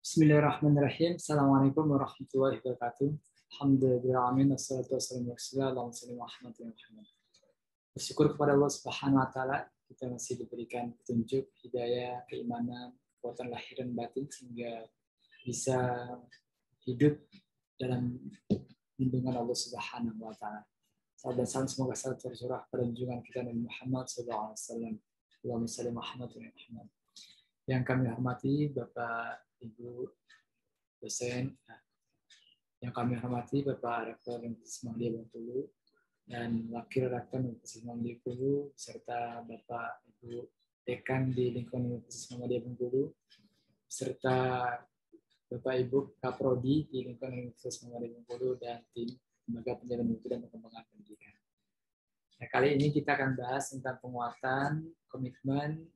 Bismillahirrahmanirrahim. Assalamualaikum warahmatullahi wabarakatuh. Alhamdulillahirrahmanirrahim. Wassalatu wassalamu ala Muhammad. Bersyukur kepada Allah Subhanahu wa taala kita masih diberikan petunjuk, hidayah, keimanan, kekuatan lahir dan batin sehingga bisa hidup dalam lindungan Allah Subhanahu wa taala. Salam dan salam semoga selalu tercurah pada junjungan kita Nabi Muhammad sallallahu alaihi wasallam. Allahumma shalli Muhammad wa Muhammad. Yang kami hormati Bapak Ibu dosen, yang kami hormati Bapak Rektor Universitas Muhammadiyah Bengkulu dan Wakil Rektor Universitas Muhammadiyah Bengkulu serta Bapak Ibu Dekan di lingkungan Universitas Muhammadiyah Bengkulu serta Bapak Ibu Kaprodi di lingkungan Universitas Muhammadiyah Bengkulu dan tim lembaga penjamin mutu dan pengembangan pendidikan. Nah, kali ini kita akan bahas tentang penguatan komitmen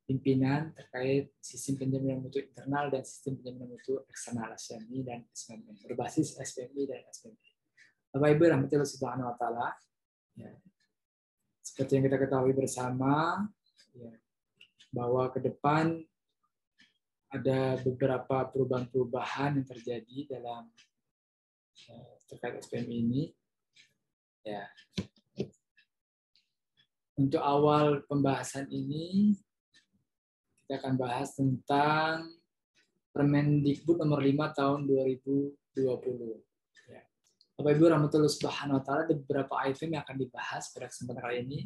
pimpinan terkait sistem penjaminan mutu internal dan sistem penjaminan mutu eksternal SPMI dan SPMI berbasis SPMI dan SPMI. Bapak Ibu rahmatullahi subhanahu wa taala, ya, seperti yang kita ketahui bersama, ya, bahwa ke depan ada beberapa perubahan-perubahan yang terjadi dalam terkait SPMI ini. Ya. Untuk awal pembahasan ini kita akan bahas tentang Permendikbud nomor 5 tahun 2020. Ya. Bapak Ibu rahmatullahi subhanahu wa taala, ada beberapa item yang akan dibahas pada kesempatan kali ini.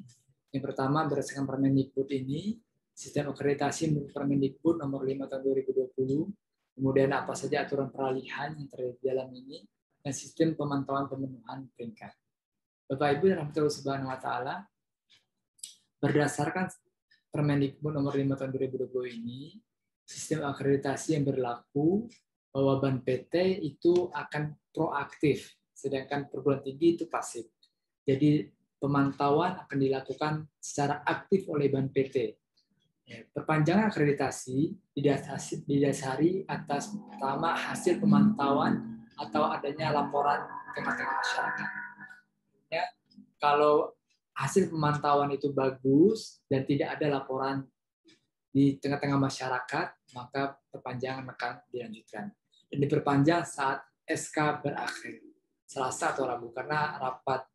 Yang pertama, berdasarkan Permendikbud ini, sistem akreditasi menurut Permendikbud nomor 5 tahun 2020, kemudian apa saja aturan peralihan yang terjadi di dalam ini, dan sistem pemantauan pemenuhan peringkat. Bapak Ibu rahmatullahi subhanahu wa taala, berdasarkan Permendikbud nomor 5 tahun 2020 ini, sistem akreditasi yang berlaku bahwa BAN PT itu akan proaktif, sedangkan perguruan tinggi itu pasif. Jadi pemantauan akan dilakukan secara aktif oleh BAN PT. Perpanjangan akreditasi didasari atas pertama hasil pemantauan atau adanya laporan tengah-tengah masyarakat. Ya, kalau hasil pemantauan itu bagus dan tidak ada laporan di tengah-tengah masyarakat, maka perpanjangan akan dilanjutkan. Dan diperpanjang saat SK berakhir, Selasa atau Rabu, karena rapat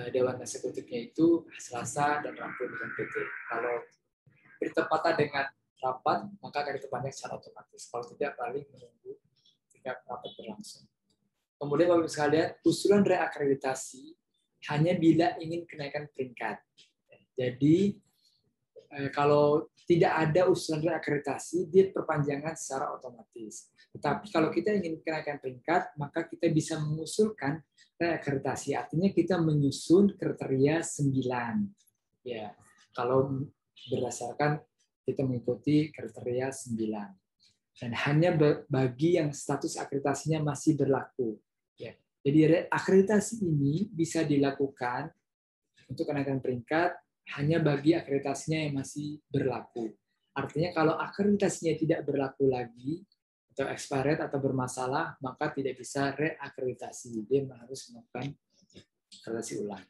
Dewan Eksekutifnya itu Selasa dan Rabu dengan PT. Kalau bertepatan dengan rapat, maka akan diperpanjang secara otomatis. Kalau tidak, paling menunggu hingga rapat berlangsung. Kemudian Bapak-Ibu sekalian, usulan reakreditasi hanya bila ingin kenaikan peringkat. Jadi kalau tidak ada usulan reakreditasi, dia perpanjangan secara otomatis. Tetapi kalau kita ingin kenaikan peringkat, maka kita bisa mengusulkan reakreditasi. Artinya kita menyusun kriteria 9. Ya, kalau berdasarkan kita mengikuti kriteria 9. Dan hanya bagi yang status akreditasinya masih berlaku. Ya. Jadi akreditasi ini bisa dilakukan untuk kenaikan peringkat hanya bagi akreditasinya yang masih berlaku. Artinya kalau akreditasinya tidak berlaku lagi atau expired atau bermasalah, maka tidak bisa reakreditasi. Dia harus melakukan akreditasi ulang.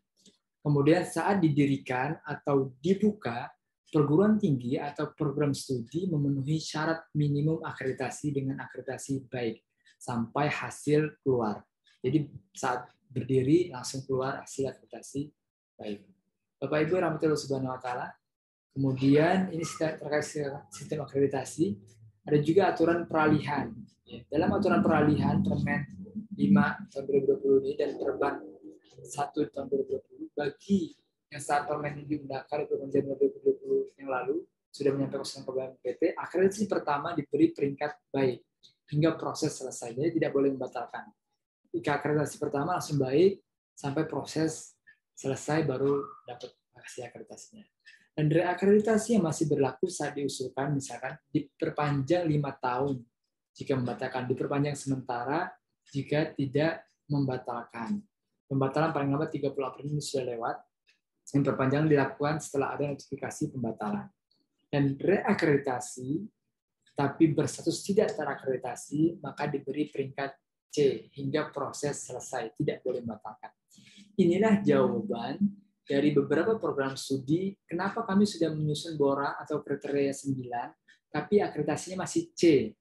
Kemudian saat didirikan atau dibuka, perguruan tinggi atau program studi memenuhi syarat minimum akreditasi dengan akreditasi baik sampai hasil keluar. Jadi saat berdiri langsung keluar hasil akreditasi baik. Bapak Ibu rahmatullahi subhanahu wa taala. Kemudian ini terkait sistem akreditasi, ada juga aturan peralihan. Dalam aturan peralihan Permen 5 tahun 2020 ini dan Perban 1 tahun 2020, bagi yang saat Permen ini diundangkan itu Januari 2020 yang lalu sudah menyampaikan usulan ke BAN PT, akreditasi pertama diberi peringkat baik hingga proses selesai. Jadi tidak boleh membatalkan. Jika akreditasi pertama langsung baik sampai proses selesai baru dapat hasil akreditasinya. Dan reakreditasi yang masih berlaku saat diusulkan misalkan diperpanjang 5 tahun jika membatalkan, diperpanjang sementara jika tidak membatalkan. Pembatalan paling lambat 30 April ini sudah lewat. Yang perpanjangan dilakukan setelah ada notifikasi pembatalan. Dan reakreditasi tapi berstatus tidak terakreditasi maka diberi peringkat C hingga proses selesai, tidak boleh membatalkan. Inilah jawaban dari beberapa program studi kenapa kami sudah menyusun BORA atau kriteria 9, tapi akreditasinya masih C.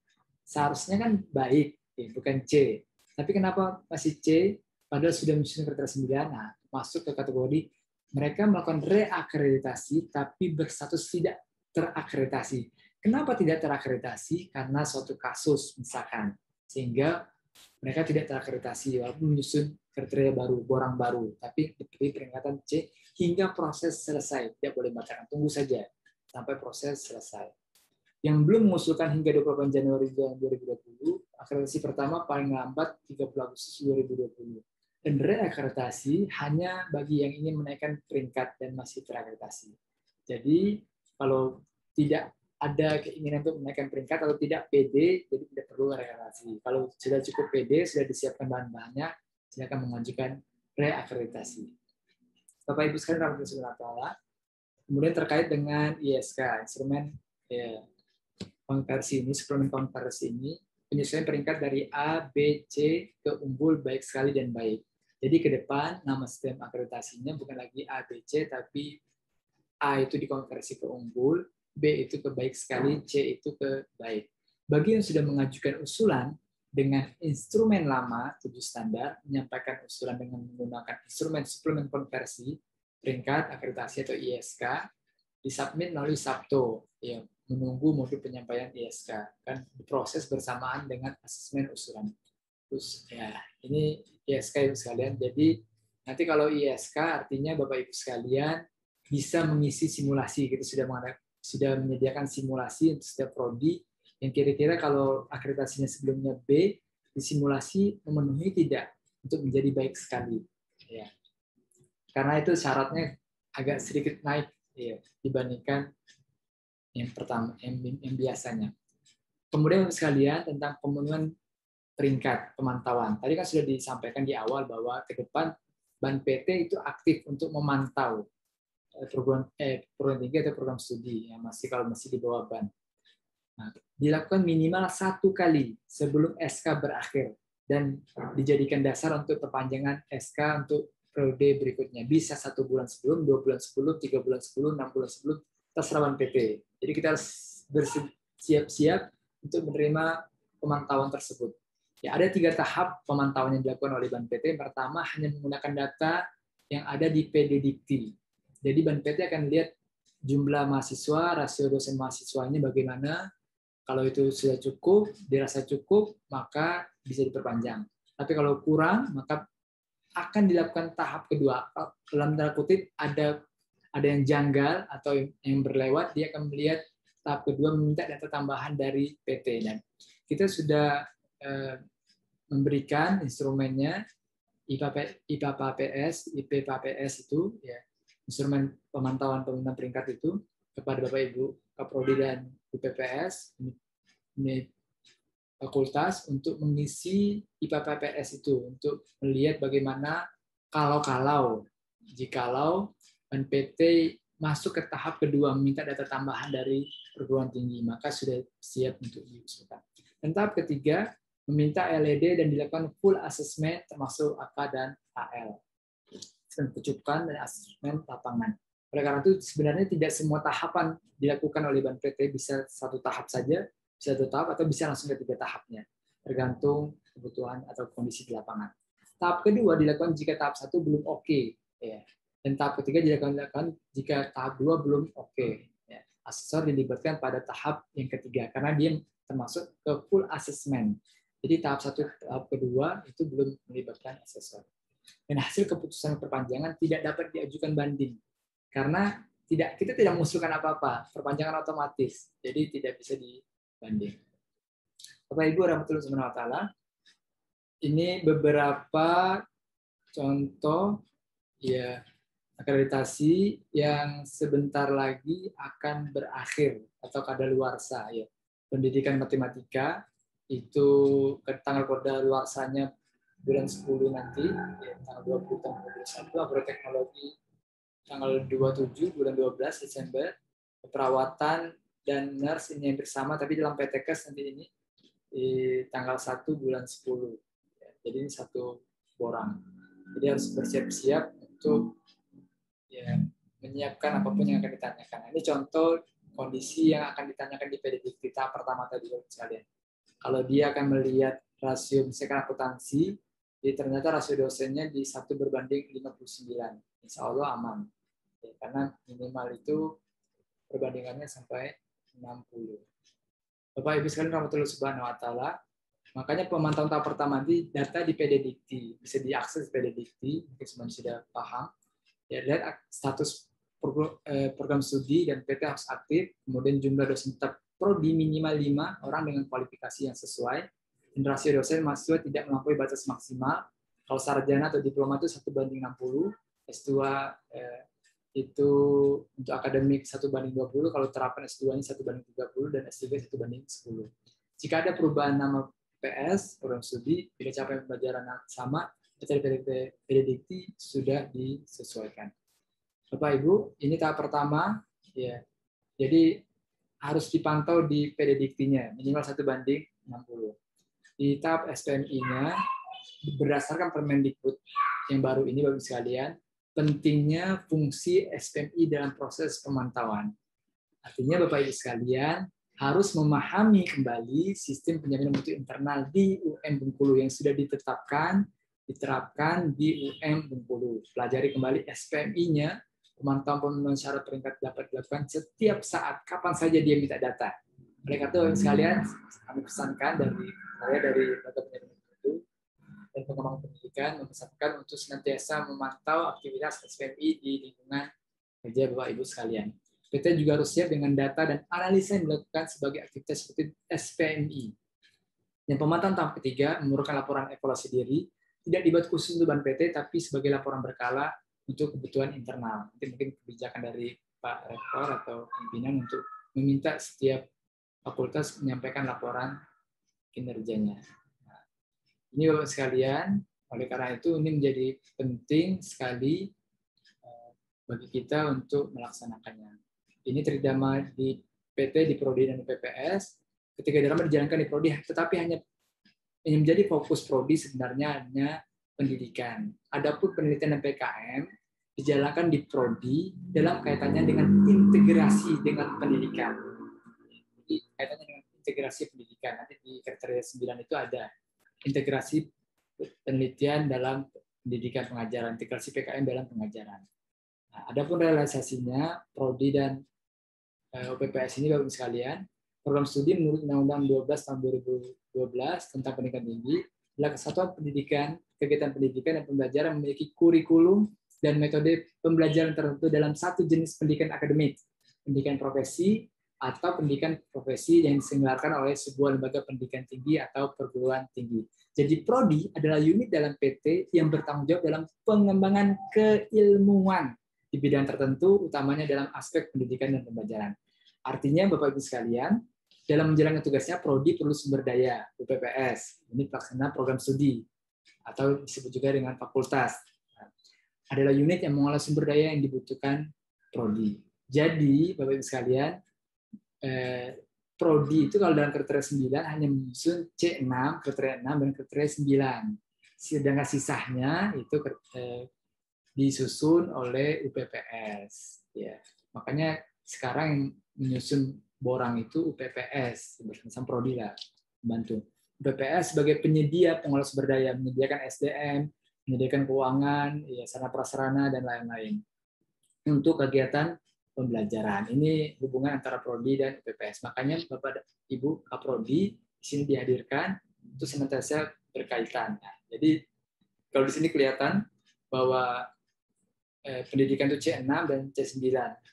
seharusnya kan baik, bukan C. Tapi kenapa masih C? Padahal sudah menyusun kriteria 9, nah, masuk ke kategori mereka melakukan reakreditasi tapi berstatus tidak terakreditasi. Kenapa tidak terakreditasi? Karena suatu kasus misalkan, sehingga mereka tidak terakreditasi walaupun menyusun kriteria baru, borang baru, tapi diberi peringatan C hingga proses selesai. Tidak boleh batalkan, tunggu saja sampai proses selesai. Yang belum mengusulkan hingga 28 Januari 2020, akreditasi pertama paling lambat 30 Agustus 2020. Dan reakreditasi hanya bagi yang ingin menaikkan peringkat dan masih terakreditasi. Jadi kalau tidak ada keinginan untuk menaikkan peringkat atau tidak PD, jadi tidak perlu reakreditasi. Kalau sudah cukup PD, sudah disiapkan bahan-bahannya, silakan mengajukan reakreditasi. Bapak Ibu sekalian, rahmatullahi wabarakatuh. Kemudian terkait dengan ISK, instrumen konversi ini, suplemen konversi ini, penyesuaian peringkat dari A, B, C ke unggul, baik sekali, dan baik. Jadi ke depan nama sistem akreditasinya bukan lagi A, B, C, tapi A itu dikonversi ke unggul, B itu ke baik sekali, C itu ke baik. Bagi yang sudah mengajukan usulan dengan instrumen lama 7 standar, menyampaikan usulan dengan menggunakan instrumen suplemen konversi, peringkat akreditasi atau ISK, disubmit melalui Sabto, ya, menunggu modul penyampaian ISK, kan diproses bersamaan dengan asesmen usulan. Terus ya, ini ISK Ibu sekalian. Jadi nanti kalau ISK artinya Bapak Ibu sekalian bisa mengisi simulasi. Kita sudah menyediakan simulasi untuk setiap prodi yang kira-kira kalau akreditasinya sebelumnya B, disimulasi memenuhi tidak untuk menjadi baik sekali. Ya. Karena itu syaratnya agak sedikit naik ya, dibandingkan yang pertama, yang biasanya. Kemudian sekalian tentang pemenuhan peringkat pemantauan. Tadi kan sudah disampaikan di awal bahwa ke depan BAN PT itu aktif untuk memantau program tinggi atau program studi yang masih di bawah BAN. Nah, dilakukan minimal 1 kali sebelum SK berakhir dan dijadikan dasar untuk perpanjangan SK untuk periode berikutnya. Bisa 1 bulan sebelum, 2 bulan sebelum, 3 bulan sebelum, 6 bulan sebelum, terserah BAN PT. Jadi kita harus bersiap-siap untuk menerima pemantauan tersebut. Ya, ada 3 tahap pemantauan yang dilakukan oleh BAN PT. Pertama, hanya menggunakan data yang ada di PD Dikti. Jadi BAN PT akan lihat jumlah mahasiswa, rasio dosen mahasiswanya bagaimana. Kalau itu sudah cukup, dirasa cukup, maka bisa diperpanjang. Tapi kalau kurang, maka akan dilakukan tahap kedua. Dalam tanda kutip, ada yang janggal atau yang berlewat, dia akan melihat tahap kedua meminta data tambahan dari PT. Dan kita sudah memberikan instrumennya IPPAPS itu ya, instrumen pemantauan peringkat itu kepada Bapak Ibu Kaprodi dan IPPS ini fakultas untuk mengisi IPPAPS itu untuk melihat bagaimana jikalau PT masuk ke tahap kedua meminta data tambahan dari perguruan tinggi, maka sudah siap untuk diusulkan. Dan tahap ketiga meminta LED dan dilakukan full assessment termasuk AK dan AL. Pencucukan dan asesmen lapangan. Oleh karena itu sebenarnya tidak semua tahapan dilakukan oleh BAN PT, bisa 1 tahap saja, bisa 2 tahap atau bisa langsung ke 3 tahapnya, tergantung kebutuhan atau kondisi di lapangan. Tahap kedua dilakukan jika tahap 1 belum oke, ya. Dan tahap ketiga dilakukan jika tahap 2 belum oke. Ya. Asesor dilibatkan pada tahap yang ketiga karena dia termasuk ke full assessment. Jadi tahap 1, tahap kedua itu belum melibatkan asesor. Dan hasil keputusan perpanjangan tidak dapat diajukan banding karena kita tidak mengusulkan apa-apa, perpanjangan otomatis, jadi tidak bisa dibanding. Bapak Ibu rahmatullahi wabarakatuh. Ini beberapa contoh ya akreditasi yang sebentar lagi akan berakhir atau kadaluarsa ya. Pendidikan matematika itu tanggal kadaluarsanya bulan 10 nanti, ya, tanggal 20 tanggal 21, agroteknologi tanggal 27 bulan 12 Desember, perawatan dan nurse ini yang bersama tapi dalam PTKes nanti ini di tanggal 1 bulan 10. Ya, jadi ini 1 borang. Jadi harus bersiap-siap untuk ya, menyiapkan apapun yang akan ditanyakan. Ini contoh kondisi yang akan ditanyakan di PDDikti tahap pertama tadi sekalian. Kalau dia akan melihat rasio misalkan akuntansi, jadi ternyata rasio dosennya di 1 berbanding 59. Insya Allah aman. Ya, karena minimal itu perbandingannya sampai 60. Bapak Ibu sekalian rahmatullahi subhanahu wa ta'ala, makanya pemantauan tahap pertama di data di PD Dikti, bisa diakses PD Dikti, mungkin semua sudah paham. Ya, lihat status program studi dan PT harus aktif, kemudian jumlah dosen tetap prodi minimal 5 orang dengan kualifikasi yang sesuai, dan rasio dosen mahasiswa tidak melampaui batas maksimal. Kalau sarjana atau diploma itu 1:60, S2 itu untuk akademik 1:20, kalau terapan S2-nya 1:30, dan S3 1:10. Jika ada perubahan nama PS, program studi, bila capaian pembelajaran sama, PD Dikti sudah disesuaikan. Bapak Ibu, ini tahap pertama, ya. Jadi harus dipantau di PD Diktinya minimal 1:60. Di tahap SPMI-nya, berdasarkan Permendikbud yang baru ini, Bapak sekalian, pentingnya fungsi SPMI dalam proses pemantauan. Artinya Bapak Ibu sekalian harus memahami kembali sistem penjaminan mutu internal di UM Bengkulu yang sudah diterapkan di UM Bengkulu. Pelajari kembali SPMI-nya, pemantauan pemenuhan syarat peringkat dapat dilakukan setiap saat, kapan saja dia minta data. Oleh karena itu sekalian, kami pesankan dari Bapak Penjaminan Mutu dan Pengembangan Pendidikan memesankan untuk senantiasa memantau aktivitas SPMI di lingkungan kerja Bapak Ibu sekalian. PT juga harus siap dengan data dan analisa yang dilakukan sebagai aktivitas seperti SPMI. Yang pemantauan tahap ketiga memerlukan laporan evaluasi diri, tidak dibuat khusus untuk Ban PT, tapi sebagai laporan berkala untuk kebutuhan internal. Nanti mungkin kebijakan dari Pak Rektor atau pimpinan untuk meminta setiap fakultas menyampaikan laporan kinerjanya. Nah, ini Bapak sekalian, oleh karena itu ini menjadi penting sekali bagi kita untuk melaksanakannya. Ini terdama di PT, di Prodi, dan di PPS. Ketika drama dijalankan di Prodi, tetapi hanya menjadi fokus Prodi sebenarnya hanya pendidikan. Adapun penelitian dan PKM dijalankan di Prodi dalam kaitannya dengan integrasi dengan pendidikan. Jadi kaitannya dengan integrasi pendidikan. Nanti di kriteria 9 itu ada integrasi penelitian dalam pendidikan pengajaran, integrasi PKM dalam pengajaran. Nah, adapun realisasinya, Prodi dan UPPS ini Bapak Ibu sekalian, program studi menurut Undang-Undang 12 tahun 2012 tentang pendidikan tinggi, adalah kesatuan pendidikan, kegiatan pendidikan dan pembelajaran memiliki kurikulum dan metode pembelajaran tertentu dalam satu jenis pendidikan akademik, pendidikan profesi, atau pendidikan profesi yang diselenggarakan oleh sebuah lembaga pendidikan tinggi atau perguruan tinggi. Jadi Prodi adalah unit dalam PT yang bertanggung jawab dalam pengembangan keilmuan di bidang tertentu, utamanya dalam aspek pendidikan dan pembelajaran. Artinya, Bapak Ibu sekalian, dalam menjalankan tugasnya, Prodi perlu sumber daya, UPPS. Ini pelaksana program studi, atau disebut juga dengan fakultas. Adalah unit yang mengolah sumber daya yang dibutuhkan Prodi. Jadi, Bapak Ibu sekalian, Prodi itu kalau dalam kriteria 9 hanya menyusun C6, kriteria 6, dan kriteria 9. Sedangkan sisanya itu disusun oleh UPPS. Ya. Makanya sekarang yang menyusun borang itu UPPS bersama Prodi lah, bantu. UPPS sebagai penyedia pengolah sumber daya, menyediakan SDM, menyediakan keuangan, ya, sarana prasarana dan lain-lain untuk kegiatan pembelajaran. Ini hubungan antara Prodi dan UPPS. Makanya Bapak Ibu Kaprodi di sini dihadirkan untuk senantiasa berkaitan. Nah, jadi kalau di sini kelihatan bahwa pendidikan itu C6 dan C9,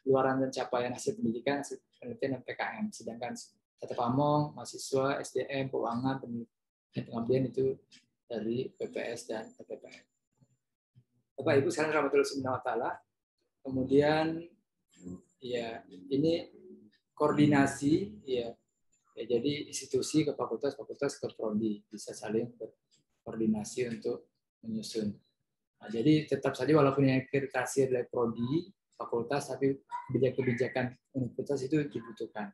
luaran dan capaian hasil pendidikan, hasil penelitian dan PKM. Sedangkan tata pamong, mahasiswa, SDM, keuangan, dan pengabdian itu dari PPS dan PPPM. Bapak Ibu sekarang rahmatullahi subhanahu wa ta'ala. Kemudian ya ini koordinasi ya jadi institusi ke fakultas ke prodi bisa saling berkoordinasi untuk menyusun. Nah, jadi tetap saja walaupun yang akreditasi adalah prodi, fakultas, tapi kebijakan universitas itu dibutuhkan.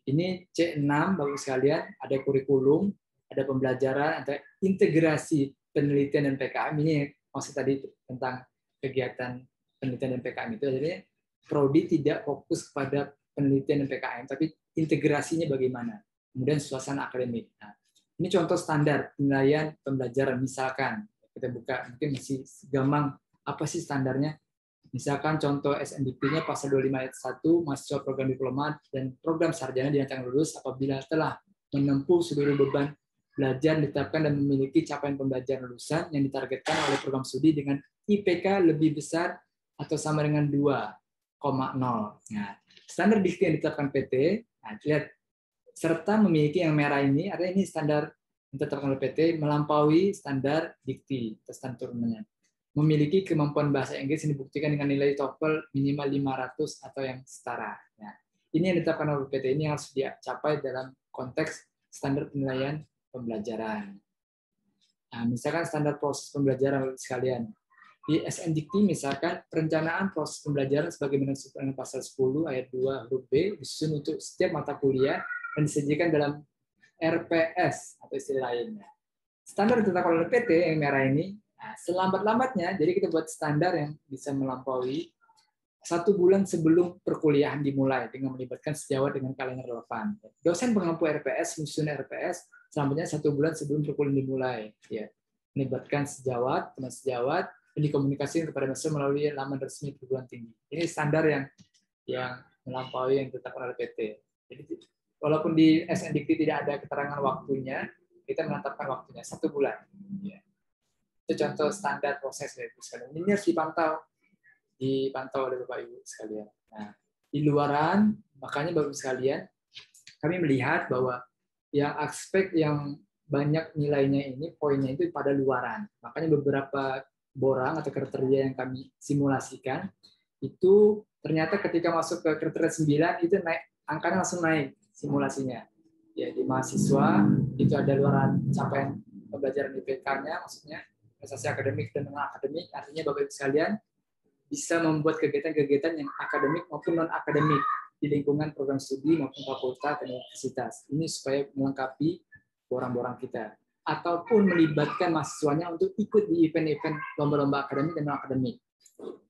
Ini C6, Bapak sekalian, ada kurikulum, ada pembelajaran, ada integrasi penelitian dan PKM. Ini maksud tadi tentang kegiatan penelitian dan PKM itu. Jadi prodi tidak fokus kepada penelitian dan PKM, tapi integrasinya bagaimana. Kemudian suasana akademik. Nah, Ini contoh standar penilaian pembelajaran. Misalkan kita buka, mungkin masih gampang, apa sih standarnya? Misalkan contoh SNDP-nya pasal 25 ayat 1, mahasiswa program diploma dan program sarjana dinyatakan lulus apabila telah menempuh seluruh beban belajar ditetapkan dan memiliki capaian pembelajaran lulusan yang ditargetkan oleh program studi dengan IPK lebih besar atau sama dengan 2,0. Nah, standar dikti yang ditetapkan PT, nah, lihat, serta memiliki yang merah ini, artinya ini standar yang ditetapkan oleh PT, melampaui standar dikti, standar turunannya. Memiliki kemampuan bahasa Inggris yang dibuktikan dengan nilai TOEFL minimal 500 atau yang setara. Nah, ini yang ditetapkan oleh PT, ini harus dicapai dalam konteks standar penilaian pembelajaran. Nah, misalkan standar proses pembelajaran sekalian. Di SNDikti misalkan perencanaan proses pembelajaran sebagaimana disebutkan pasal 10 ayat 2 huruf B disusun untuk setiap mata kuliah dan disajikan dalam RPS atau istilah lainnya. Standar ditetapkan oleh PT yang merah ini, nah, selambat-lambatnya, jadi kita buat standar yang bisa melampaui 1 bulan sebelum perkuliahan dimulai dengan melibatkan sejawat dengan kalender relevan. Dosen pengampu RPS menyusun RPS selamanya 1 bulan sebelum perkuliahan dimulai. Ya, melibatkan sejawat, teman sejawat, dan dikomunikasikan kepada mahasiswa melalui laman resmi perguruan tinggi. Ini standar yang melampaui yang ditetapkan oleh PT. Jadi walaupun di SNDikti tidak ada keterangan waktunya, kita menetapkan waktunya 1 bulan. Ya. Itu contoh standar proses dari sekalian. Ini harus dipantau oleh Bapak Ibu sekalian. Nah, di luaran, makanya Bapak Ibu sekalian, kami melihat bahwa yang aspek yang banyak nilainya ini, poinnya itu pada luaran. Makanya beberapa borang atau kriteria yang kami simulasikan, itu ternyata ketika masuk ke kriteria 9, itu naik, angkanya langsung naik simulasinya. Ya, di mahasiswa, itu ada luaran capaian pembelajaran IPK-nya, maksudnya prestasi akademik dan non-akademik, artinya Bapak Ibu sekalian, bisa membuat kegiatan-kegiatan yang akademik maupun non-akademik di lingkungan program studi maupun fakultas dan universitas. Ini supaya melengkapi borang-borang kita. Ataupun melibatkan mahasiswanya untuk ikut di event-event lomba-lomba akademik dan non-akademik.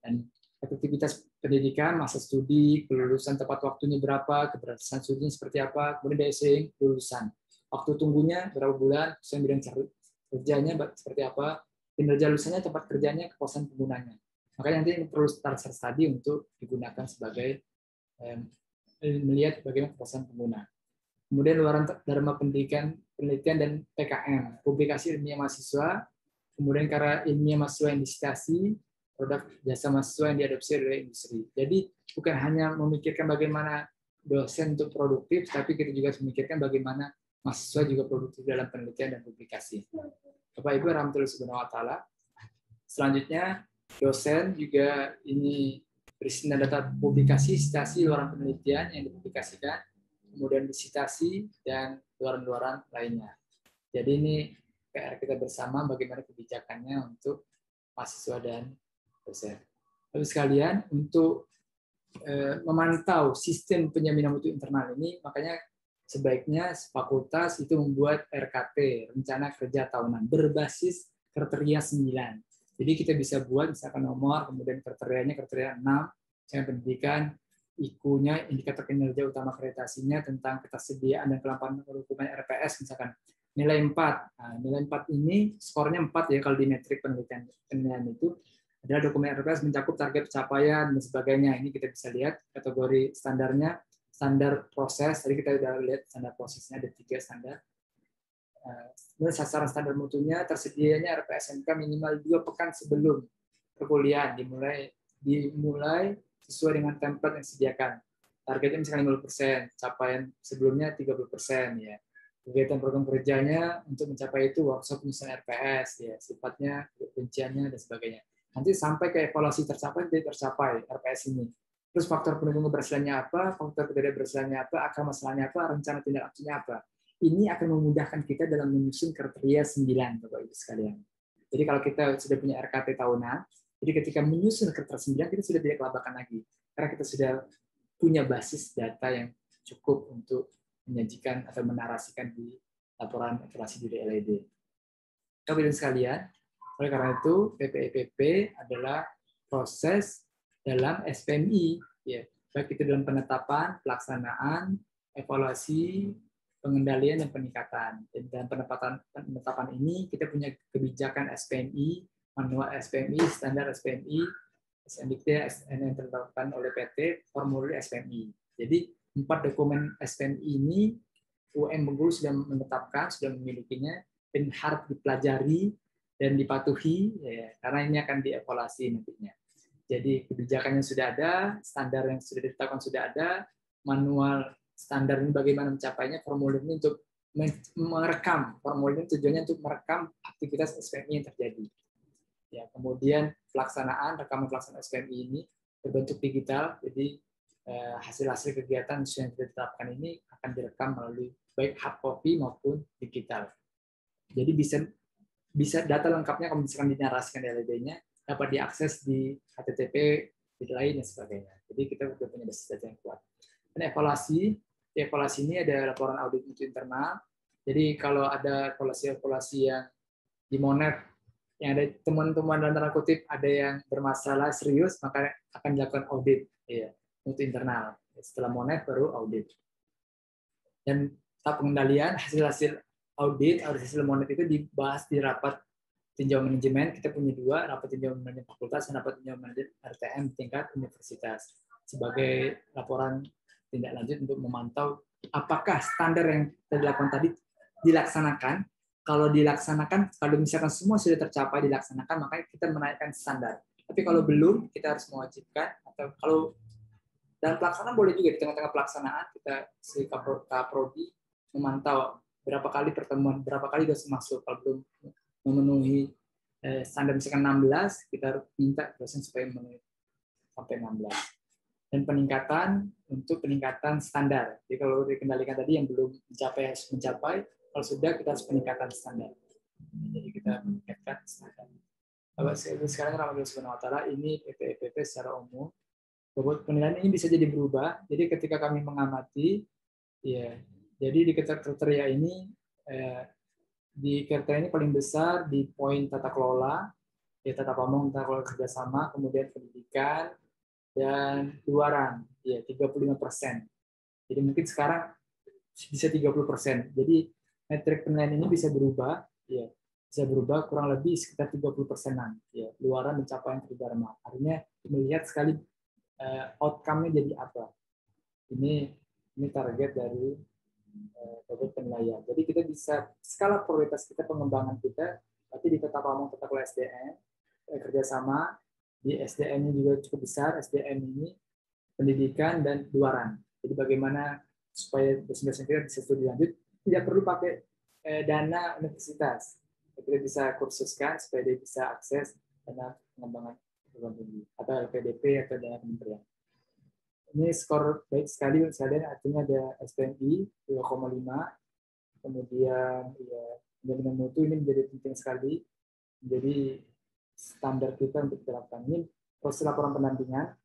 Dan efektivitas pendidikan, masa studi, kelulusan tepat waktunya berapa, keberhasilan studinya seperti apa, kemudian daya lulusan. Waktu tunggunya berapa bulan, sesuai bidang kerjanya seperti apa, kinerja lulusannya, tempat kerjanya, kepuasan penggunanya. Makanya nanti perlu starter study untuk digunakan sebagai melihat bagaimana kepuasan pengguna. Kemudian luaran dharma pendidikan, penelitian dan PKM, publikasi ilmiah mahasiswa, kemudian karya ilmiah mahasiswa yang disitasi, produk jasa mahasiswa yang diadopsi oleh industri. Jadi bukan hanya memikirkan bagaimana dosen untuk produktif, tapi kita juga harus memikirkan bagaimana mahasiswa juga produktif dalam penelitian dan publikasi. Bapak Ibu rahmatullahi wabarakatuh. Selanjutnya dosen juga ini berisi data publikasi, citasi, luaran penelitian yang dipublikasikan, kemudian disitasi dan luaran-luaran lainnya. Jadi ini PR kita bersama bagaimana kebijakannya untuk mahasiswa dan dosen. Lalu sekalian, untuk memantau sistem penjaminan mutu internal ini, makanya sebaiknya fakultas itu membuat RKT, rencana kerja tahunan, berbasis kriteria 9. Jadi kita bisa buat misalkan nomor, kemudian kriterianya kriteria 6, misalnya pendidikan, IKU-nya, indikator kinerja utama akreditasinya, tentang ketersediaan dan kelampahan dokumen RPS, misalkan nilai 4. Nah, nilai 4 ini, skornya 4 ya kalau di metrik penilaian itu, adalah dokumen RPS mencakup target pencapaian dan sebagainya. Ini kita bisa lihat kategori standarnya, standar proses, tadi kita sudah lihat standar prosesnya, ada 3 standar. Kemudian sasaran standar mutunya, tersedianya RPSMK minimal 2 pekan sebelum perkuliahan, dimulai sesuai dengan template yang disediakan. Targetnya misalnya 50%, capaian sebelumnya 30%. Ya. Kegiatan program kerjanya untuk mencapai itu workshop penyusunan RPS, ya, sifatnya, rinciannya, dan sebagainya. Nanti sampai ke evaluasi tercapai RPS ini. Terus faktor pendukung keberhasilannya apa, faktor ketidakberhasilannya apa, akar masalahnya apa, rencana tindak lanjutnya apa. Ini akan memudahkan kita dalam menyusun kriteria 9, Bapak Ibu sekalian. Jadi kalau kita sudah punya RKT tahunan, jadi ketika menyusun kriteria 9, kita sudah tidak kelabakan lagi. Karena kita sudah punya basis data yang cukup untuk menyajikan atau menarasikan di laporan evaluasi diri LED. Bapak Ibu sekalian, oleh karena itu PPEPP adalah proses dalam SPMI, ya, baik itu dalam penetapan, pelaksanaan, evaluasi, pengendalian dan peningkatan. Dan penetapan ini kita punya kebijakan SPMI, manual SPMI, standar SPMI, SNDT, yang ditetapkan oleh PT, formulir SPMI. Jadi 4 dokumen SPMI ini UM Bengkulu sudah menetapkan, sudah memilikinya, dan harus dipelajari dan dipatuhi, ya, karena ini akan dievaluasi nantinya. Jadi kebijakannya sudah ada, standar yang sudah ditetapkan sudah ada, manual standar ini bagaimana mencapainya, formulir ini untuk merekam, formulir ini tujuannya untuk merekam aktivitas SPMI yang terjadi. Ya, kemudian rekaman pelaksanaan SPMI ini berbentuk digital, jadi hasil-hasil kegiatan yang sudah ditetapkan ini akan direkam melalui baik hard copy maupun digital. Jadi bisa data lengkapnya kalau misalkan dinarasikan di LED-nya dapat diakses di HTTP, di lain dan sebagainya. Jadi kita sudah punya basis data yang kuat. Dan evaluasi ini ada laporan audit mutu internal. Jadi kalau ada evaluasi yang di Monet yang ada teman-teman dalam tanda kutip ada yang bermasalah serius, maka akan dilakukan audit, ya, mutu internal. Setelah Monet baru audit. Dan tahap pengendalian hasil audit hasil Monet itu dibahas di rapat tinjau manajemen. Kita punya 2, rapat tinjau manajemen fakultas dan rapat tinjau manajemen RTM tingkat universitas sebagai laporan tindak lanjut untuk memantau apakah standar yang dilakukan tadi dilaksanakan. Kalau dilaksanakan, kalau misalkan semua sudah tercapai dilaksanakan, maka kita menaikkan standar. Tapi kalau belum, kita harus mewajibkan, atau kalau dalam pelaksanaan boleh juga di tengah-tengah pelaksanaan kita si Kaprodi memantau berapa kali pertemuan, berapa kali dosen masuk. Kalau belum memenuhi standar misalkan 16, kita harus minta dosen supaya memenuhi sampai 16. Dan peningkatan standar. Jadi kalau dikendalikan tadi yang belum mencapai, kalau sudah kita harus peningkatan standar. Jadi kita meningkatkan standar. Sekarang Rahmatullah Subhanahu wa Ta'ala ini PPEPP secara umum. Penilaian ini bisa jadi berubah. Jadi ketika kami mengamati, ya, jadi di kriteria ini paling besar di poin tata kelola, ya, tata pamong, tata kelola kerjasama, kemudian pendidikan dan luaran, ya 35%. Jadi mungkin sekarang bisa 30%. Jadi metrik penilaian ini bisa berubah, ya, bisa berubah kurang lebih sekitar 30%-an, ya, luaran dan capaian tridharma. Artinya melihat sekali outcome-nya jadi apa. Ini target dari penilaian. Jadi kita bisa skala prioritas kita, pengembangan kita, tapi di tata pamong tata kelola SDM kerjasama di SDM ini juga cukup besar. SDM ini pendidikan dan luaran. Jadi bagaimana supaya dosen-dosen kita bisa studi lanjut tidak perlu pakai dana universitas. Kita bisa kursuskan supaya dia bisa akses dana pengembangan perguruan tinggi atau LPDP atau dana kementerian. Ini skor baik sekali, artinya ada SPMI 2,5, kemudian ya, jaminan mutu ini menjadi penting sekali, jadi standar kita untuk diterapkan. Ini proses laporan pendampingan.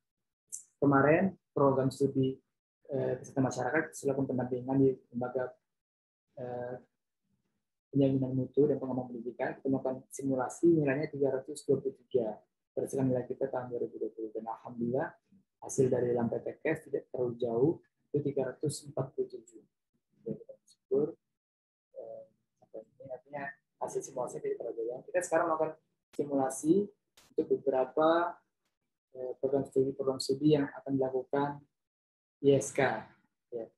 Kemarin program studi kesehatan masyarakat selaku pendampingan di lembaga penjaminan mutu dan pengembangan pendidikan, kita melakukan simulasi nilainya 323 berdasarkan nilai kita tahun 2020, dan alhamdulillah hasil dari LAMPTKS tidak terlalu jauh, itu 347. Jadi kita bersyukur sampai ini, artinya hasil simulasi tidak terlalu jauh. Kita sekarang melakukan simulasi untuk beberapa program studi yang akan dilakukan ISK. Ya.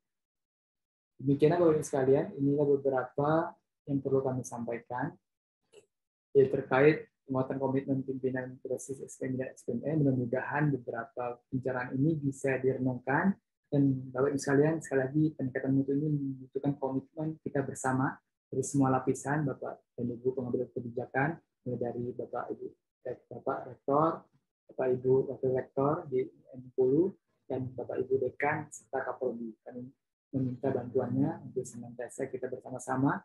Demikian Bapak-Ibu sekalian, inilah beberapa yang perlu kami sampaikan ya, terkait penguatan komitmen pimpinan proses SPM dan SPME. Mudah-mudahan beberapa pembicaraan ini bisa direnungkan, dan Bapak-Ibu sekalian, sekali lagi peningkatan mutu ini membutuhkan komitmen kita bersama dari semua lapisan, Bapak dan Ibu pengambil kebijakan, mulai dari Bapak Rektor, Bapak Ibu Wakil Rektor di Bengkulu, dan Bapak Ibu Dekan serta Kapolri. Kami meminta bantuannya untuk senantiasa kita bersama-sama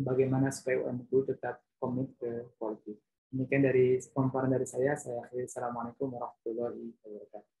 bagaimana supaya UM Bengkulu tetap komit ke politik. Demikian dari pemaparan dari saya akhiri. Assalamualaikum warahmatullahi wabarakatuh.